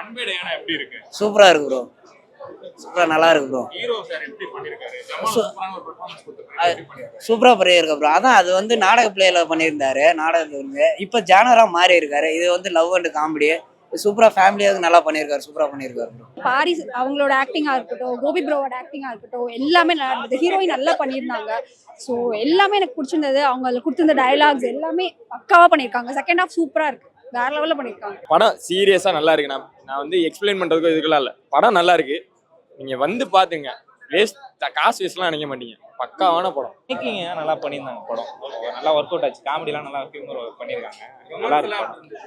அன்பேடையானா எப்படி இருக்கு? சூப்பரா இருக்கு ப்ரோ. சூப்பரா நல்லா இருக்கு ப்ரோ. ஹீரோ சார் எப்படி பண்ணிருக்காரு? ஜமால் சூப்பரான ஒரு பெர்ஃபார்மன்ஸ் கொடுத்திருக்காரு. எப்படி பண்ணிருக்காரு? சூப்பரா பண்ணியிருக்க ப்ரோ. அதான் அது வந்து நாடக பிளேல பண்ணியிருந்தாரு. நாடகத்துல இருந்து இப்ப ஜானரா மாறி இருக்காரு. இது வந்து லவ் அண்ட் காமெடி. சூப்பரா ஃபேமிலியாக நல்லா பண்ணியிருக்காரு. சூப்பரா பண்ணியிருக்காரு ப்ரோ. பாரிஸ் அவங்களோட ஆக்டிங்கா இருக்கட்டும், கோபி ப்ரோவோட ஆக்டிங்கா இருக்கட்டும், எல்லாமே நல்லா இருந்தது. ஹீரோயின் நல்லா பண்ணியிருந்தாங்க. ஸோ எல்லாமே எனக்கு பிடிச்சிருந்தது. அவங்க அதில் கொடுத்திருந்த டயலாக்ஸ் எல்லாமே பக்காவா பண்ணியிருக்காங்க. செகண்ட் ஹாஃப் சூப்பரா இருக்கு. வேற லெவலில் பண்ணியிருக்காங்க. படம் சீரியஸா நல்லா இருக்கு. நான் வந்து எக்ஸ்பிளைன் பண்றதுக்கு இதுக்கெல்லாம் இல்லை. படம் நல்லா இருக்கு. நீங்க வந்து பாத்துங்க. காசு வேஸ்ட்லாம் நினைக்க மாட்டீங்க. பக்காவான படம். மேக்கிங் நல்லா பண்ணியிருந்தாங்க. படம் நல்லா ஒர்க் அவுட் ஆச்சு. காமெடிலாம் நல்லா ஹியூமர் பண்ணியிருக்காங்க. நல்லா இருக்கு.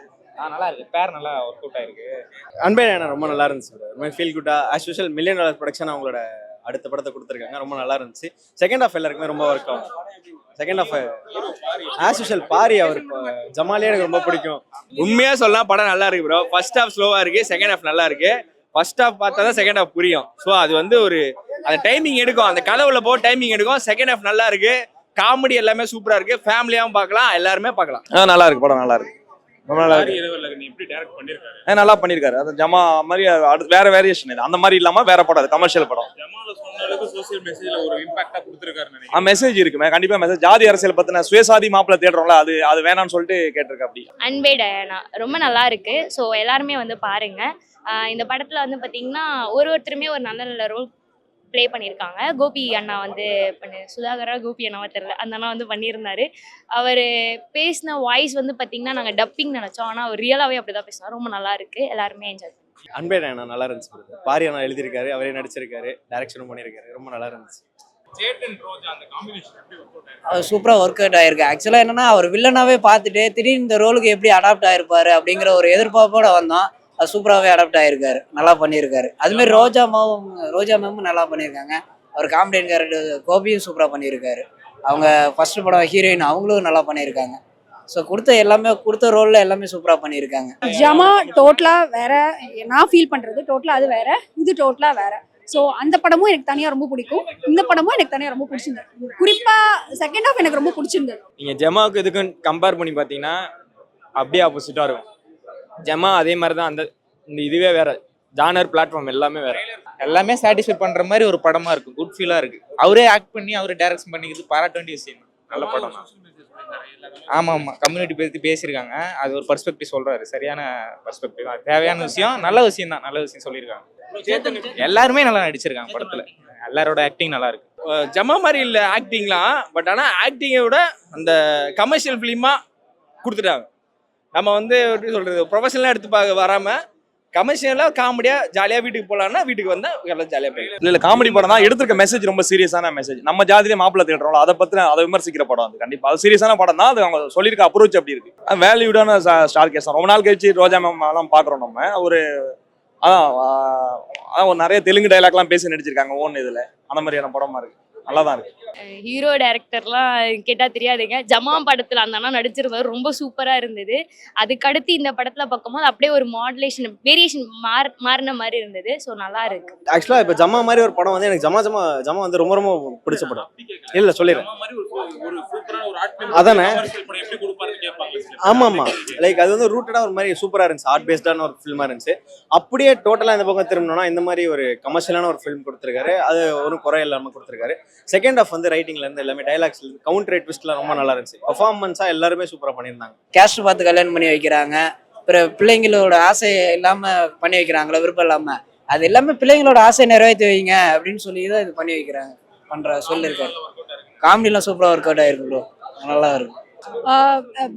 நல்லா இருக்கு. பேர் நல்லா ஒர்க் அவுட் ஆயிருக்கு. அன்பேடையானா ரொம்ப நல்லா இருந்துச்சு. ரொம்ப ஃபீல் குட்டா ஆஸ் யூஷுவல் $1 million ப்ரொடக்ஷன் அவங்களோட அடுத்த படத்தை கொடுத்துருக்காங்க. ரொம்ப நல்லா இருந்துச்சு. செகண்ட் ஹாஃப் எல்லாருக்குமே ரொம்ப ஒர்க் ஆகும். செகண்ட் ஹாஃப் ஆஸ் யூஷுவல் பாரி அவர் ஜமாலியே எனக்கு ரொம்ப பிடிக்கும். உண்மையா சொல்லலாம் படம் நல்லா இருக்கு ப்ரோ. ஃபர்ஸ்ட் ஹாஃப் ஸ்லோவா இருக்கு, செகண்ட் ஹாஃப் நல்லா இருக்கு. ஃபர்ஸ்ட் ஹாஃப் பார்த்தா தான் செகண்ட் ஹாஃப் புரியும். ஸோ அது வந்து ஒரு அந்த டைமிங் எடுக்கும். அந்த கதவுல போ டைமிங் எடுக்கும். செகண்ட் ஹாஃப் நல்லா இருக்கு. காமெடி எல்லாமே சூப்பரா இருக்கு. ஃபேமிலியாவும் பார்க்கலாம், எல்லாருமே பார்க்கலாம். நல்லா இருக்கு படம். நல்லா இருக்கு. ரொம்ப நல்லா இருக்கு. நீ எப்படி டைரக்ட் பண்ணிருக்காரு? நல்லா பண்ணிருக்காரு. அது ஜமா மாதிரி வேற வேரியேஷன். இது அந்த மாதிரி இல்லாம வேற படம். அது கமர்ஷியல் படம். ஜமால சொன்ன அளவுக்கு சோசியல் மெசேஜ்ல ஒரு இம்பாக்டா கொடுத்திருக்காரு நினைக்கிறேன். மெசேஜ் இருக்குமே, கண்டிப்பா மெசேஜ். ஜாதி அரசியல் பத்தின சுயசாதி மாப்பிள்ள தேடுறோம்ல, அது வேணாம்னு சொல்லிட்டு கேட்டிருக்க. அப்படி அன்பேடையானா ரொம்ப நல்லா இருக்கு. ஸோ எல்லாருமே வந்து பாருங்க. இந்த படத்துல வந்து பாத்தீங்கன்னா ஒருத்தருமே ஒரு நல்ல நல்ல ரோல் ப்ளே பண்ணியிருக்காங்க. கோபி அண்ணா வந்து சுதாகரா கோபி அண்ணாவா தெரியல, அந்த அண்ணா வந்து பண்ணியிருந்தாரு. அவர் பேசின வாய்ஸ் வந்து பார்த்தீங்கன்னா நாங்கள் டப்பிங் நினச்சோம், ஆனால் அவர் ரியலாகவே அப்படி தான் பேசினார். ரொம்ப நல்லா இருக்கு. எல்லாருமே என்ஜாய் பண்ணுவோம். அன்பேடையானா நல்லா இருந்துச்சு. பாரி அண்ணா எழுதியிருக்காரு, அவரே நடிச்சிருக்காரு, டைரக்ஷனும் பண்ணியிருக்காரு. ரொம்ப நல்லா இருந்துச்சு. சேட்டன் ரோஜா அந்த காம்பினேஷன் எப்படி ஒர்க் அவுட் ஆயிருக்கு? சூப்பரா ஒர்க் அவுட் ஆயிருக்கு. ஆக்சுவலா என்னன்னா அவர் வில்லனாவே பார்த்துட்டு திடீர்னு இந்த ரோலுக்கு எப்படி அடாப்ட் ஆயிருப்பாரு அப்படிங்கிற ஒரு எதிர்பார்ப்போட வந்தோம். அது சூப்பராகவே அடாப்ட் ஆகிருக்காரு. நல்லா பண்ணியிருக்காரு. அதுமாரி ரோஜா மேமும் நல்லா பண்ணியிருக்காங்க. அவர் காமெடியன் கேரக்டர் கோபியும் சூப்பராக பண்ணியிருக்காரு. அவங்க ஃபர்ஸ்ட் படம் ஹீரோயின் அவங்களும் நல்லா பண்ணியிருக்காங்க. ஸோ கொடுத்த ரோலில் எல்லாமே சூப்பராக பண்ணியிருக்காங்க. ஜமா டோட்டலாக வேற. நான் ஃபீல் பண்ணுறது டோட்டலாக அது வேற, இது டோட்டலாக வேற. ஸோ அந்த படமும் எனக்கு தனியாக ரொம்ப பிடிக்கும். இந்த படமும் எனக்கு தனியாக ரொம்ப பிடிச்சிருந்தது. குறிப்பாக செகண்ட் ஹாஃப் எனக்கு ரொம்ப பிடிச்சிருந்தது. நீங்கள் ஜமாவுக்கு இதுக்கும் கம்பேர் பண்ணி பார்த்தீங்கன்னா அப்படியே ஆப்போசிட்டாக இருக்கும். ஜமா அதே மாதிரி தான். இந்த இதுவே வேற. ஜானர் பிளாட்ஃபார்ம் எல்லாமே வேற. எல்லாமே சாட்டிஸ்ஃபை பண்ற மாதிரி ஒரு படமா இருக்கு. குட் ஃபீலா இருக்கு. அவரே ஆக்ட் பண்ணி அவரே டைரக்ஷன் பண்ணிக்கிறது பாராட்ட வேண்டிய விஷயம். நல்ல படம் தான். ஆமா ஆமா, கம்யூனிட்டி பத்தி பேசியிருக்காங்க. அது ஒரு பெர்ஸ்பெக்டிவ் சொல்றாரு. சரியான பெர்ஸ்பெக்டிவ். தேவையான விஷயம், நல்ல விஷயம் தான். நல்ல விஷயம் சொல்லியிருக்காங்க. எல்லாருமே நல்லா நடிச்சிருக்காங்க படத்துல. எல்லாரோட ஆக்டிங் நல்லா இருக்கு. ஜமா மாதிரி இல்லை ஆக்டிங்லாம். பட் ஆனால் ஆக்டிங்கை விட அந்த கமர்ஷியல் ஃபிலிமா கொடுத்துட்டாங்க. நம்ம வந்து எப்படி சொல்றது, ப்ரொஃபஷனலாக எடுத்து வராமல் கமர்ஷியலாக காமெடியாக ஜாலியாக வீட்டுக்கு போகலான்னா வீட்டுக்கு வந்தால் எல்லாம் ஜாலியாக போயிடும். இல்ல காமெடி படம் தான். எடுத்திருக்க மெசேஜ் ரொம்ப சீரியஸான மெசேஜ். நம்ம ஜாதியிலே மாப்பிள்ள தேடுறோம்ல, அதை விமர்சிக்கிற படம். அது கண்டிப்பா அது சீரியஸான படம் தான். அது அவங்க சொல்லியிருக்க அப்ரோச் அப்படி இருக்கு. வேல்யூடான ஸ்டார் கேஸ். ரொம்ப நாள் கழிச்சு ரோஜா மேம் எல்லாம் பாக்குறோம் நம்ம. அதான் ஒரு நிறைய தெலுங்கு டைலாக்லாம் பேசி நடிச்சிருக்காங்க ஓன் இதுல. அந்த மாதிரியான படமா இருக்கு. நல்லாதான் இருக்கு. ஹீரோ டைரக்டர்லாம் கேட்டால் தெரியாதுங்க. ஜமா படத்தில் அந்த அண்ணா நடிச்சிருந்தாரு. ரொம்ப சூப்பராக இருந்தது. அதுக்கடுத்து இந்த படத்தில் பார்க்கும்போது அப்படியே ஒரு மாடுலேஷன் வேரியேஷன் மாறின மாதிரி இருந்தது. ஸோ நல்லா இருக்கு. ஆக்சுவலாக இப்போ ஜமா மாதிரி ஒரு படம் வந்து எனக்கு ஜமா வந்து ரொம்ப ரொம்ப பிடிச்ச படம். இல்லை சொல்லிடுறேன். அதானே. ஆமா ஆமா, லைக் அது வந்து ரூட்டடா ஒரு மாதிரி சூப்பரா இருந்துச்சு. ஆர்ட் பேஸ்டான ஒரு ஃபில்மா இருந்துச்சு. அப்படியே டோட்டலா இந்த பக்கம் திரும்பினோம்னா இந்த மாதிரி ஒரு கமர்ஷியலான ஒரு ஃபிலிம் கொடுத்துருக்காரு. அது ஒரு குறை இல்லாமல் கொடுத்துருக்காரு. செகண்ட் ஹாஃப் வந்து ரைட்டிங்ல இருந்து எல்லாமே டைலாக்ஸ்ல இருந்து கவுண்டர் ட்விஸ்ட்லாம் ரொம்ப நல்லா இருந்துச்சு. பெர்ஃபார்மன்ஸா எல்லாருமே சூப்பரா பண்ணியிருந்தாங்க. கேஸ்ட் பார்த்து கல்யாணம் பண்ணி வைக்கிறாங்க. அப்புறம் பிள்ளைங்களோட ஆசை இல்லாம பண்ணி வைக்கிறாங்களா, விருப்பம் இல்லாம. அது எல்லாமே பிள்ளைங்களோட ஆசை நிறைவேற்றி வைங்க அப்படின்னு சொல்லி தான் இது பண்ணி வைக்கிறாங்க. சொல்லியிருக்காரு. காமெடிலாம் சூப்பராக ஒர்க் அவுட் ஆயிருக்கு ப்ரோ. நல்லா இருக்கு.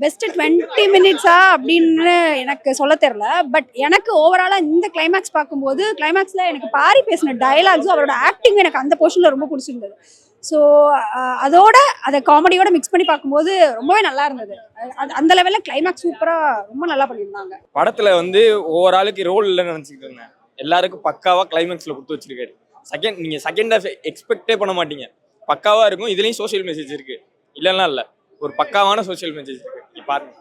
பெஸ்ட் 20 மினிட்ஸா அப்படின்னு எனக்கு சொல்ல தெரியல. பட் எனக்கு ஓவராலா இந்த கிளைமேக்ஸ் பார்க்கும்போது, கிளைமேக்ஸ்ல எனக்கு பாரி பேசின டயலாக்ஸும் அவரோட ஆக்டிங்கும் எனக்கு அந்த போர்ஷன்ல ரொம்ப பிடிச்சிருந்தது. ஸோ அதோட அதை காமெடியோட மிக்ஸ் பண்ணி பார்க்கும்போது ரொம்பவே நல்லா இருந்தது. அந்த லெவலில் கிளைமேக்ஸ் சூப்பராக ரொம்ப நல்லா பண்ணியிருந்தாங்க. படத்தில் வந்து ஒவ்வொரு ஆளுக்கு ரோல் இல்லைன்னு நினச்சிக்கிட்டு இருந்தேன். எல்லாருக்கும் பக்காவாக கிளைமேக்ஸில் கொடுத்து வச்சிருக்காரு. நீங்கள் செகண்ட் ஹாஃப் எக்ஸ்பெக்டே பண்ண மாட்டீங்க. பக்காவாக இருக்கும். இதுலேயும் சோஷியல் மெசேஜ் இருக்குது. இல்லைன்னா இல்லை, ஒரு பக்காவான சோஷியல் மெசேஜ் இருக்குது. நீ பாருங்க.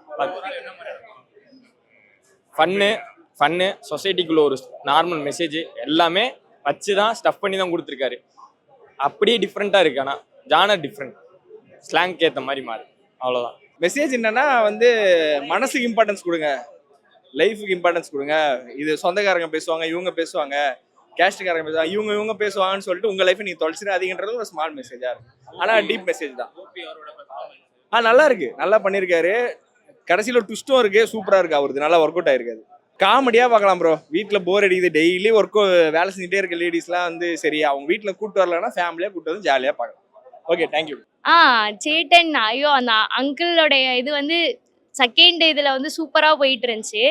ஃபன்னு சொசைட்டிக்குள்ள ஒரு நார்மல் மெசேஜ் எல்லாமே வச்சு தான் ஸ்டஃப் பண்ணி தான் கொடுத்துருக்காரு. அப்படியே டிஃப்ரெண்ட்டாக இருக்குது. ஆனால் ஜானர் டிஃப்ரெண்ட், ஸ்லாங்க்கு ஏற்ற மாதிரி மாறி. அவ்வளோதான் மெசேஜ். என்னன்னா வந்து மனசுக்கு இம்பார்ட்டன்ஸ் கொடுங்க. லைஃபுக்கு இம்பார்ட்டன்ஸ் கொடுங்க. இது சொந்தக்காரங்க பேசுவாங்க, இவங்க பேசுவாங்க, கேஸ்டுக்காரங்க பேசுவாங்க, இவங்க பேசுவாங்கன்னு சொல்லிட்டு உங்க லைஃப் நீங்க தொலைச்சிடாதீங்கன்றது ஒரு ஸ்மால் மெசேஜா இருக்கு. ஆனா டீப் மெசேஜ் தான். நல்லா இருக்கு, நல்லா பண்ணியிருக்காரு. கடைசியில் ஒரு ட்விஸ்டும் இருக்கு, சூப்பரா இருக்கு. அவருக்கு நல்லா ஒர்க் அவுட் ஆயிருக்காது. காமெடியா பார்க்கலாம் ப்ரோ. வீட்டில் போர் அடிக்குது, டெய்லி வேலை செஞ்சுட்டே இருக்க லேடிஸ்லாம் வந்து சரி அவங்க வீட்டில் கூட்டு வரலன்னா ஃபேமிலியா கூட்டு வந்து ஜாலியா பார்க்கலாம். Okay, thank you. சேட்டன் ஐயோ அந்த அங்கிளோடைய இது வந்து செகண்ட் இதில் வந்து சூப்பராக போயிட்டு இருந்துச்சு.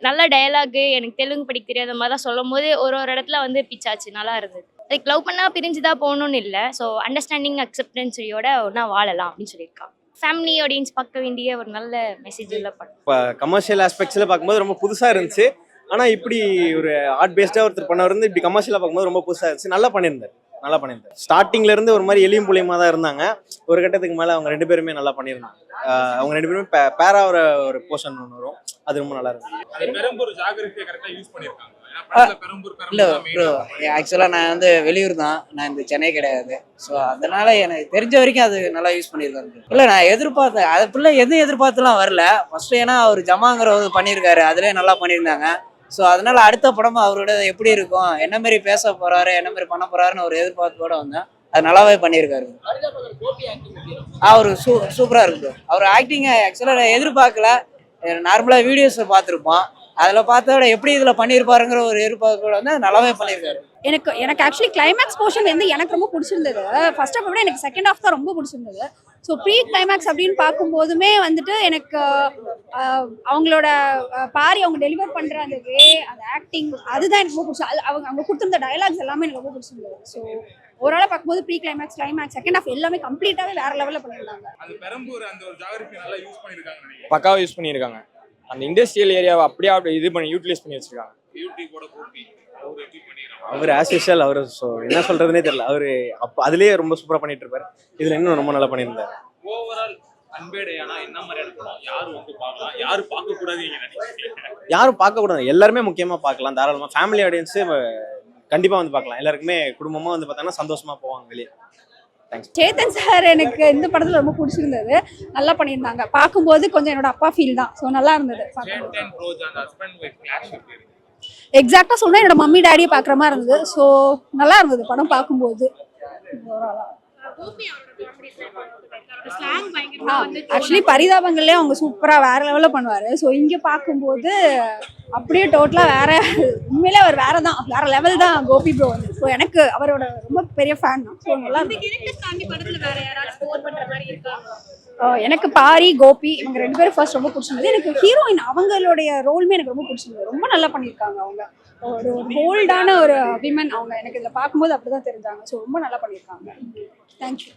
நல்ல டயலாகு, எனக்கு தெலுங்கு படிக்க தெரியாத மாதிரி தான் சொல்லும் போது ஒரு இடத்துல வந்து பிச்சாச்சு, நல்லா இருந்தது. லைக் லவ் பண்ணால் பிரிஞ்சு தான் போகணும்னு இல்லை, ஸோ அண்டர்ஸ்டாண்டிங் அக்செப்டன்ஸியோட ஒன்றா வாழலாம் அப்படின்னு சொல்லியிருக்கான். ஃபேமிலி ஆடியன்ஸ் பார்க்க வேண்டிய ஒரு நல்ல மெசேஜ் உள்ள படம். இப்போ கமர்ஷியல் ஆஸ்பெக்ட்ஸில் பார்க்கும்போது ரொம்ப புதுசாக இருந்துச்சு. ஆனால் இப்படி ஒரு ஆர்ட் பேஸ்டாக ஒருத்தர் பண்ணவர் வந்து இப்படி கமர்ஷியலாக பார்க்கும்போது ரொம்ப புதுசாக இருந்துச்சு. நல்லா பண்ணியிருந்தார். ஸ்டார்டிங்ல இருந்து ஒரு மாதிரி எளியும் புளியமாக தான் இருந்தாங்க. ஒரு கட்டத்துக்கு மேலே அவங்க 2 பேருமே நல்லா பண்ணியிருந்தாங்க. அவங்க 2 பேருமே பேரா ஒரு போர்ஷன் ஒன்று வரும், அது ரொம்ப நல்லா இருந்துச்சு. பெரம்பூர் ஜாகிரபியை கரெக்டா யூஸ் பண்ணிருக்காங்க. இல்லை ப்ரோ, ஆக்சுவலாக நான் வந்து வெளியூர் தான், நான் இந்த சென்னை கிடையாது. ஸோ அதனால எனக்கு தெரிஞ்ச வரைக்கும் அது நல்லா யூஸ் பண்ணியிருக்காங்க. இல்லை நான் எதிர்பார்த்தேன், அது ஃபுல்ல எதுவும் எதிர்பார்த்துலாம் வரல. ஃபர்ஸ்ட் ஏன்னா அவர் ஜமாங்கிறவர் பண்ணியிருக்காரு, அதுலேயே நல்லா பண்ணியிருந்தாங்க. ஸோ அதனால அடுத்த படமும் அவரோட எப்படி இருக்கும், என்ன மாதிரி பேச போறாரு, என்ன மாதிரி பண்ண போறாருன்னு ஒரு எதிர்பார்ப்போட வந்தேன். அது நல்லாவே பண்ணியிருக்காரு. அவரு சூப்பரா இருக்கு. அவர் ஆக்டிங் ஆக்சுவலாக எதிர்பார்க்கல. நார்மலாக வீடியோஸை பார்த்துருப்போம், அதில் பார்த்தா விட எப்படி இதில் பண்ணியிருப்பாருங்கிற ஒரு எதிர்பார்ப்போட வந்து நல்லாவே பண்ணியிருக்காரு. எனக்கு ஆக்சுவலி கிளைமேக்ஸ் போர்ஷன் வந்து எனக்கு ரொம்ப பிடிச்சிருந்தது. ஃபர்ஸ்ட் ஆஃப் விட எனக்கு செகண்ட் ஆஃப் தான் ரொம்ப பிடிச்சிருந்தது. ஸோ ப்ரீ கிளைமேக்ஸ் அப்படின்னு பார்க்கும்போதுமே வந்துட்டு எனக்கு அவங்களோட பாரி அவங்க டெலிவர் பண்ணுற அந்த வே, அந்த ஆக்டிங், அதுதான் எனக்கு ரொம்ப பிடிச்சது. அவங்க கொடுத்துருந்த டயலாக்ஸ் எல்லாமே எனக்கு ரொம்ப பிடிச்சிருந்தது. ஸோ ஓவராலாக பார்க்கும்போது pre climax, climax, second half எல்லாமே கம்ப்ளீட்டாகவே வேற லெவலில் பண்ணியிருந்தாங்க. அந்த பெரம்பூர் அந்த ஒரு ஜாகிரபி நல்லா யூஸ் பண்ணிருக்காங்க நினைக்கிறேன். பக்காவாக யூஸ் பண்ணியிருக்காங்க. அந்த இண்டஸ்ட்ரியல் ஏரியாவை அப்படியே இது பண்ணி யூட்டிலைஸ் பண்ணி வச்சிருக்காங்க. யூடியூபோட கோபி அவர் எப்படி பண்ணிருக்காங்க. அவர் ஆஸ் யூஷுவல் அவர் என்ன சொல்றதுனே தெரியல. அவர் அப்போ அதுலேயே ரொம்ப சூப்பராக பண்ணிட்டு இருப்பாரு. இதில் இன்னும் ரொம்ப நல்லா பண்ணியிருந்தாரு. ஓவரால் அன்பேடையானா என்ன மாதிரியான படம், யாரு வந்து பார்க்கலாம், யாரு பார்க்க கூடாது நீங்க நினைக்கிறீங்க? யாரும் பார்க்கக்கூடாது, எல்லாருமே முக்கியமாக பார்க்கலாம். தாராளமாக ஃபேமிலி ஆடியன்ஸு கண்டிப்பாக வந்து பார்க்கலாம். எல்லாருக்குமே குடும்பமாக வந்து பார்த்தாங்கன்னா சந்தோஷமாக போவாங்க வெளியே. சேத்தன் சார் எனக்கு இந்த படத்துல ரொம்ப பிடிச்சிருந்தது, நல்லா பண்ணியிருந்தாங்க. பார்க்கும்போது கொஞ்சம் என்னோட அப்பா ஃபீல் தான். ஸோ நல்லா இருந்தது. சேட்டன் ரோஜ் அந்த ஹஸ்பண்ட் வைஃப் கிளாஷ் எப்படி இருக்கு? எக்ஸாக்டா சொன்னா என்னோட மம்மி டாடியை பார்க்குற மாதிரி இருந்தது. ஸோ நல்லா இருந்தது படம் பார்க்கும்போது. ஆக்சுவலி பரிதாபங்கள்லேயே அவங்க சூப்பராக வேற லெவலில் பண்ணுவார். ஸோ இங்கே பார்க்கும்போது அப்படியே டோட்டலாக வேற, உண்மையிலே அவர் வேற தான், வேற லெவல் தான் கோபி ப்ரோ வந்து. ஸோ எனக்கு அவரோட ரொம்ப பெரிய ஃபேன் தான். ஸோ நல்லா எனக்கு பாரி, கோபி இவங்க 2 பேரும் ஃபர்ஸ்ட் ரொம்ப பிடிச்சிருந்தது. எனக்கு ஹீரோயின் அவங்களுடைய ரோலுமே எனக்கு ரொம்ப பிடிச்சிருந்தது. ரொம்ப நல்லா பண்ணியிருக்காங்க. அவங்க ஒரு போல்டான ஒரு விமன் அவங்க. எனக்கு இதில் பார்க்கும்போது அப்படிதான் தெரிஞ்சாங்க. ஸோ ரொம்ப நல்லா பண்ணியிருக்காங்க. தேங்க்யூ.